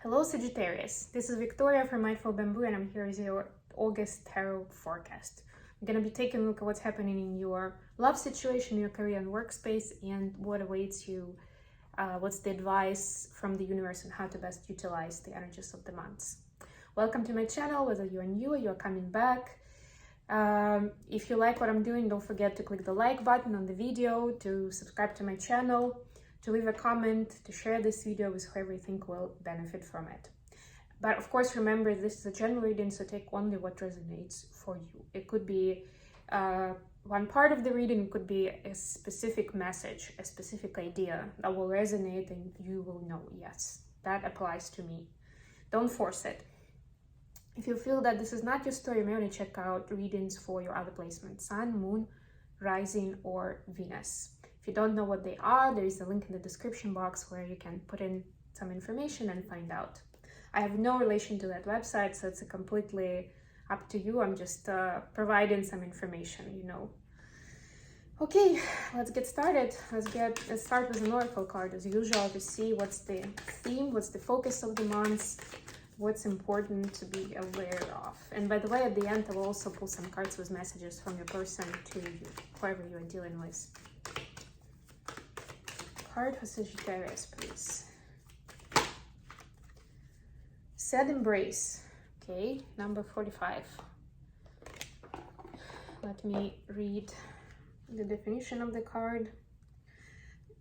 Hello Sagittarius, this is Victoria from Mindful Bamboo and I'm here as your August tarot forecast. I'm going to be taking a look at what's happening in your love situation, your career and workspace, and what awaits you, what's the advice from the universe on how to best utilize the energies of the months. Welcome to my channel, whether you're new or you're coming back. If you like what I'm doing, don't forget to click the like button on the video, to subscribe to my channel, to leave a comment, to share this video with whoever you think will benefit from it. But of course, remember, this is a general reading, so take only what resonates for you. It could be one part of the reading, it could be a specific message, a specific idea that will resonate and you will know, yes, that applies to me. Don't force it. If you feel that this is not your story, you may want to check out readings for your other placements, Sun, Moon, Rising, or Venus. If you don't know what they are, there is a link in the description box where you can put in some information and find out. I have no relation to that website, so it's completely up to you. I'm just providing some information, you know. Okay, let's get started. Let's start with an oracle card as usual to see what's the theme, what's the focus of the months, what's important to be aware of. And by the way, at the end, I will also pull some cards with messages from your person to you, whoever you are dealing with. Card for Sagittarius, please. Sad embrace. Okay, number 45. Let me read the definition of the card.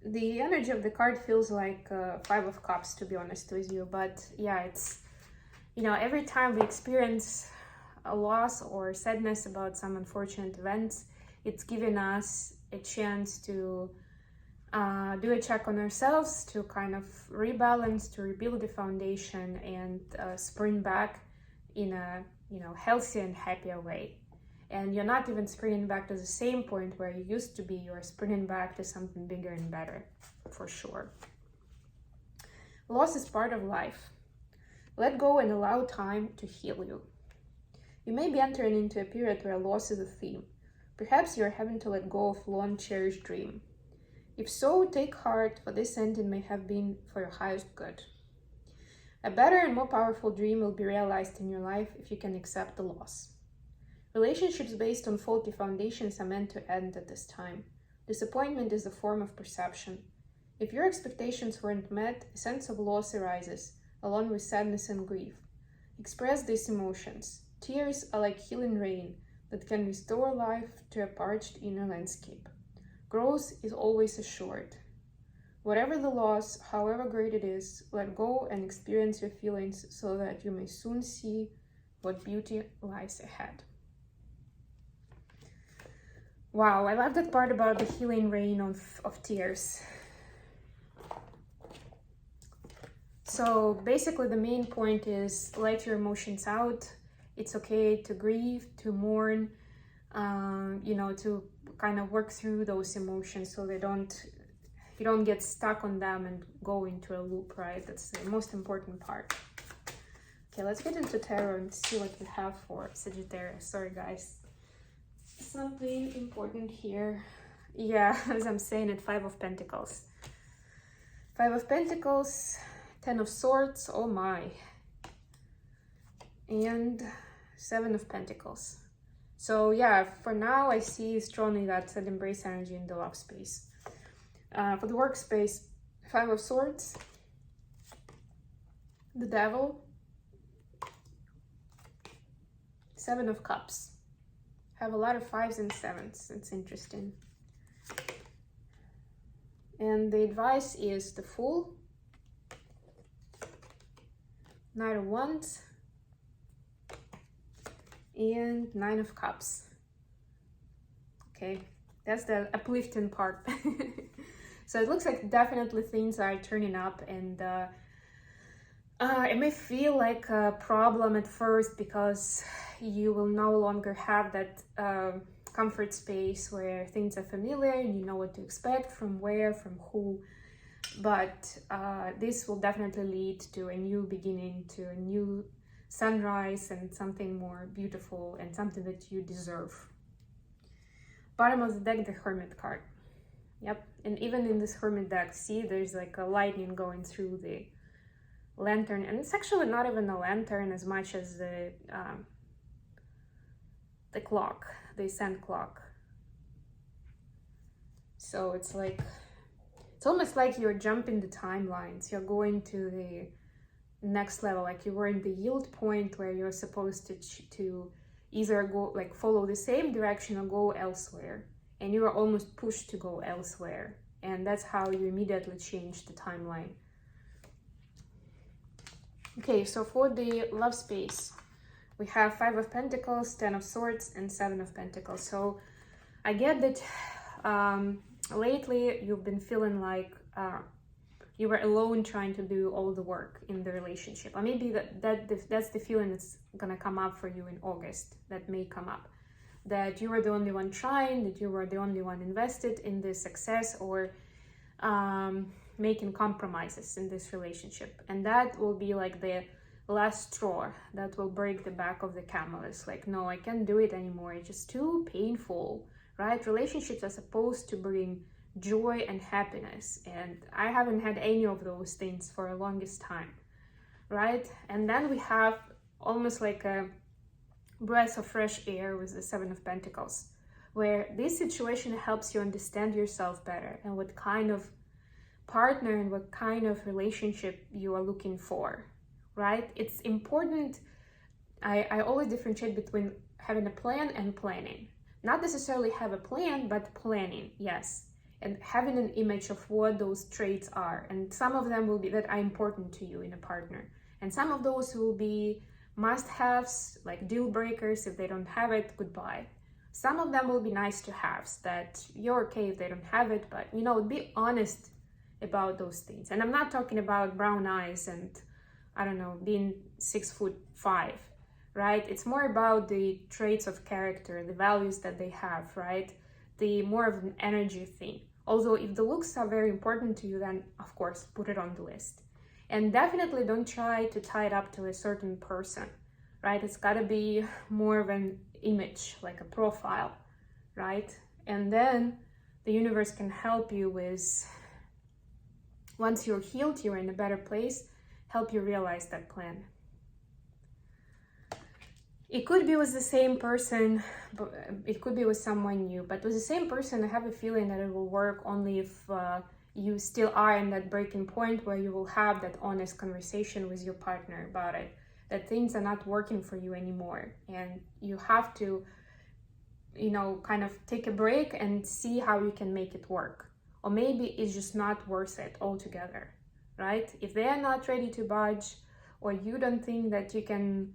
The energy of the card feels like Five of Cups, to be honest with you. But yeah, it's, you know, every time we experience a loss or sadness about some unfortunate events, it's given us a chance to do a check on ourselves, to kind of rebalance, to rebuild the foundation and spring back in a, you know, healthy and happier way. And you're not even springing back to the same point where you used to be, you're springing back to something bigger and better, for sure. Loss is part of life. Let go and allow time to heal you. You may be entering into a period where loss is a theme. Perhaps you're having to let go of long cherished dream. If so, take heart, for this ending may have been for your highest good. A better and more powerful dream will be realized in your life if you can accept the loss. Relationships based on faulty foundations are meant to end at this time. Disappointment is a form of perception. If your expectations weren't met, a sense of loss arises, along with sadness and grief. Express these emotions. Tears are like healing rain that can restore life to a parched inner landscape. Growth is always assured. Whatever the loss, however great it is, let go and experience your feelings so that you may soon see what beauty lies ahead. Wow, I love that part about the healing rain of tears. So basically the main point is let your emotions out. It's okay to grieve, to mourn, you know, to kind of work through those emotions so you don't get stuck on them and go into a loop, right? That's the most important part. Okay, let's get into tarot and see what we have for Sagittarius. Sorry guys, something important here. Yeah, as I'm saying it, Five of Pentacles. Five of Pentacles, Ten of Swords, oh my, and Seven of Pentacles. So yeah, for now I see strongly that embrace energy in the love space. For the workspace, Five of Swords, the Devil, Seven of Cups. Have a lot of fives and sevens. It's interesting. And the advice is the Fool, Knight of Wands, and Nine of Cups. Okay, that's the uplifting part. So it looks like definitely things are turning up, and it may feel like a problem at first because you will no longer have that comfort space where things are familiar and you know what to expect, from where, from who. But this will definitely lead to a new beginning, to a new sunrise and something more beautiful and something that you deserve. Bottom of the deck, the Hermit card. Yep, and even in this Hermit deck, see, there's like a lightning going through lantern, and it's actually not even a lantern as much as the clock, the ascent clock. So it's like, it's almost like you're jumping the timelines. You're going to the next level, like you were in the yield point where you're supposed to either go, like, follow the same direction or go elsewhere, and you are almost pushed to go elsewhere, and that's how you immediately change the timeline. Okay, so for the love space, we have 5 of Pentacles, 10 of Swords, and 7 of Pentacles. So I get that lately you've been feeling like you were alone trying to do all the work in the relationship. Or maybe that's the feeling that's gonna come up for you in August, that may come up. That you were the only one trying, that you were the only one invested in this success, or making compromises in this relationship. And that will be like the last straw that will break the back of the camel. It's like, no, I can't do it anymore. It's just too painful, right? Relationships are supposed to bring joy and happiness, and I haven't had any of those things for the longest time, right? And then we have almost like a breath of fresh air with the 7 of Pentacles, where this situation helps you understand yourself better and what kind of partner and what kind of relationship you are looking for, right? It's important. I always differentiate between having a plan and planning. Not necessarily have a plan, but planning, yes. And having an image of what those traits are. And some of them will be that are important to you in a partner. And some of those will be must-haves, like deal breakers. If they don't have it, goodbye. Some of them will be nice to haves, that you're okay if they don't have it, but be honest about those things. And I'm not talking about brown eyes and, I don't know, being 6'5", right? It's more about the traits of character, the values that they have, right? The more of an energy thing. Although if the looks are very important to you, then of course put it on the list. And definitely don't try to tie it up to a certain person, right? It's got to be more of an image, like a profile, right? And then the universe can help you with, once you're healed, you're in a better place, help you realize that plan. It could be with the same person, but it could be with someone new. But with the same person, I have a feeling that it will work only if you still are in that breaking point where you will have that honest conversation with your partner about it, that things are not working for you anymore. And you have to, kind of take a break and see how you can make it work. Or maybe it's just not worth it altogether, right? If they are not ready to budge, or you don't think that you can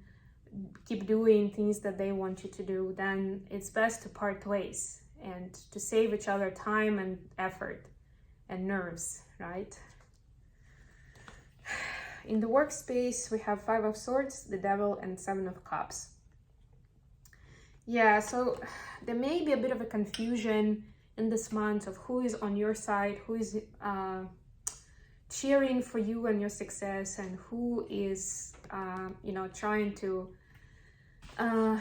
keep doing things that they want you to do, then it's best to part ways and to save each other time and effort and nerves, right? In the workspace, we have 5 of Swords, the Devil, and 7 of Cups. Yeah, so there may be a bit of a confusion in this month of who is on your side, who is cheering for you and your success, and who is, trying to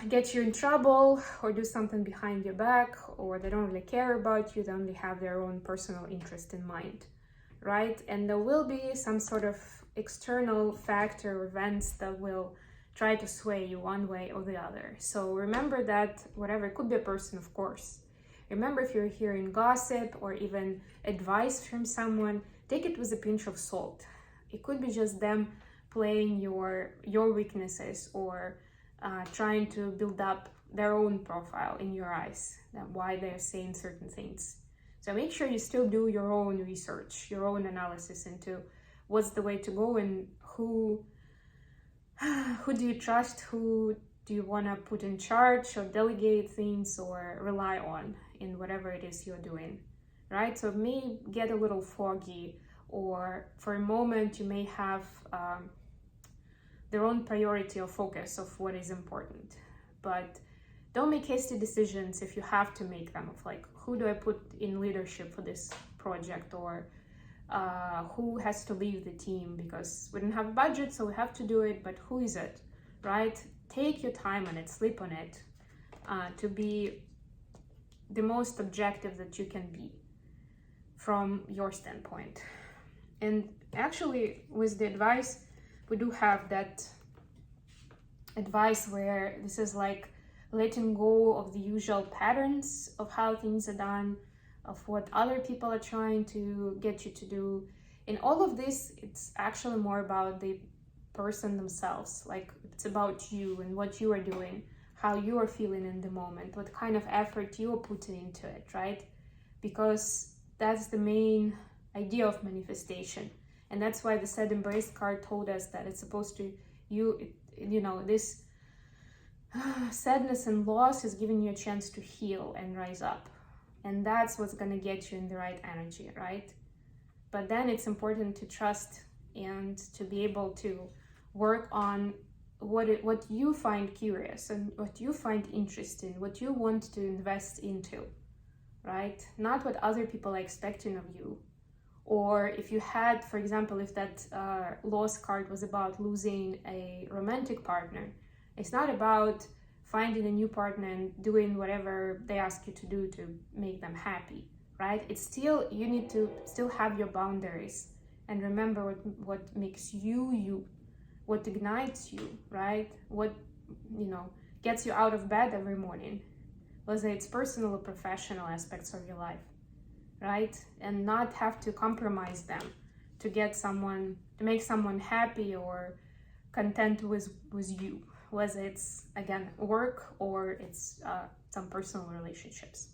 get you in trouble or do something behind your back, or they don't really care about you, they only have their own personal interest in mind, right? And there will be some sort of external factor or events that will try to sway you one way or the other. So remember that whatever, it could be a person, of course. Remember, if you're hearing gossip or even advice from someone, take it with a pinch of salt. It could be just them playing your weaknesses, or trying to build up their own profile in your eyes, that why they're saying certain things. So make sure you still do your own research, your own analysis into what's the way to go, and who do you trust, who do you want to put in charge or delegate things or rely on in whatever it is you're doing, right? So it may get a little foggy, or for a moment you may have their own priority or focus of what is important. But don't make hasty decisions if you have to make them, of like, who do I put in leadership for this project, or who has to leave the team because we don't have a budget, so we have to do it, but who is it, right? Take your time on it, sleep on it, to be the most objective that you can be from your standpoint. And actually, with the advice we do have that advice where this is like letting go of the usual patterns of how things are done, of what other people are trying to get you to do. In all of this, it's actually more about the person themselves. Like, it's about you and what you are doing, how you are feeling in the moment, what kind of effort you are putting into it, right? Because that's the main idea of manifestation. And that's why the Sad Embrace card told us that it's supposed to, this sadness and loss is giving you a chance to heal and rise up. And that's what's going to get you in the right energy, right? But then it's important to trust and to be able to work on what you find curious and what you find interesting, what you want to invest into, right? Not what other people are expecting of you. Or if you had, for example, if that loss card was about losing a romantic partner, it's not about finding a new partner and doing whatever they ask you to do to make them happy, right? It's still, you need to still have your boundaries and remember what makes you, what ignites you, right? What, gets you out of bed every morning, whether it's personal or professional aspects of your life, right? And not have to compromise them to get someone, to make someone happy or content with you, whether it's, again, work or it's some personal relationships.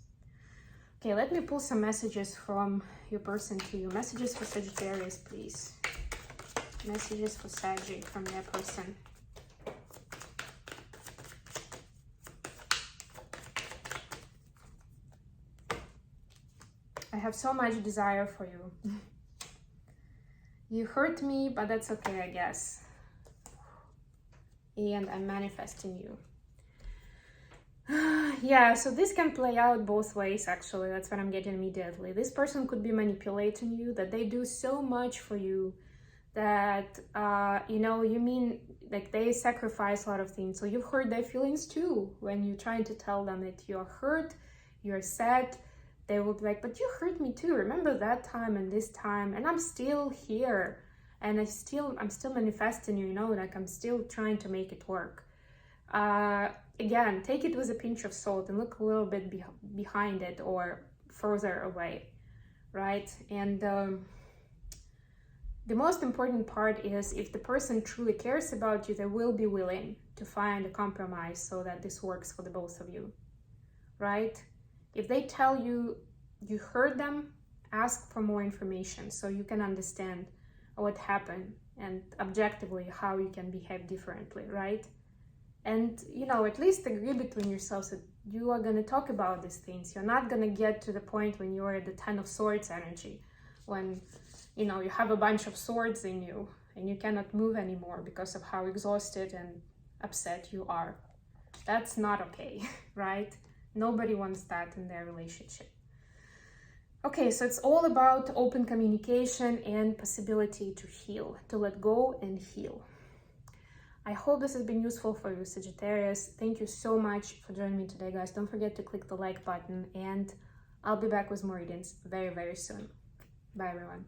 Okay, let me pull some messages from your person to you. Messages for Sagittarius, please. Messages for Saggy from their person. I have so much desire for you. You hurt me, but that's okay, I guess. And I'm manifesting you. Yeah, so this can play out both ways, actually. That's what I'm getting immediately. This person could be manipulating you, that they do so much for you that, you mean, like, they sacrifice a lot of things. So you've hurt their feelings too when you're trying to tell them that you're hurt, you're sad. They will be like, but you hurt me too. Remember that time and this time, and I'm still here. And I'm still manifesting you, like I'm still trying to make it work. Again, take it with a pinch of salt and look a little bit behind it or further away, right? And the most important part is if the person truly cares about you, they will be willing to find a compromise so that this works for the both of you, right? If they tell you you hurt them, ask for more information so you can understand what happened and objectively how you can behave differently, right? And, at least agree between yourselves that you are going to talk about these things. You're not going to get to the point when you're at the 10 of Swords energy, when, you have a bunch of swords in you and you cannot move anymore because of how exhausted and upset you are. That's not okay, right? Nobody wants that in their relationship. Okay, so it's all about open communication and possibility to heal, to let go and heal. I hope this has been useful for you, Sagittarius. Thank you so much for joining me today, guys. Don't forget to click the like button, and I'll be back with more readings very, very soon. Bye, everyone.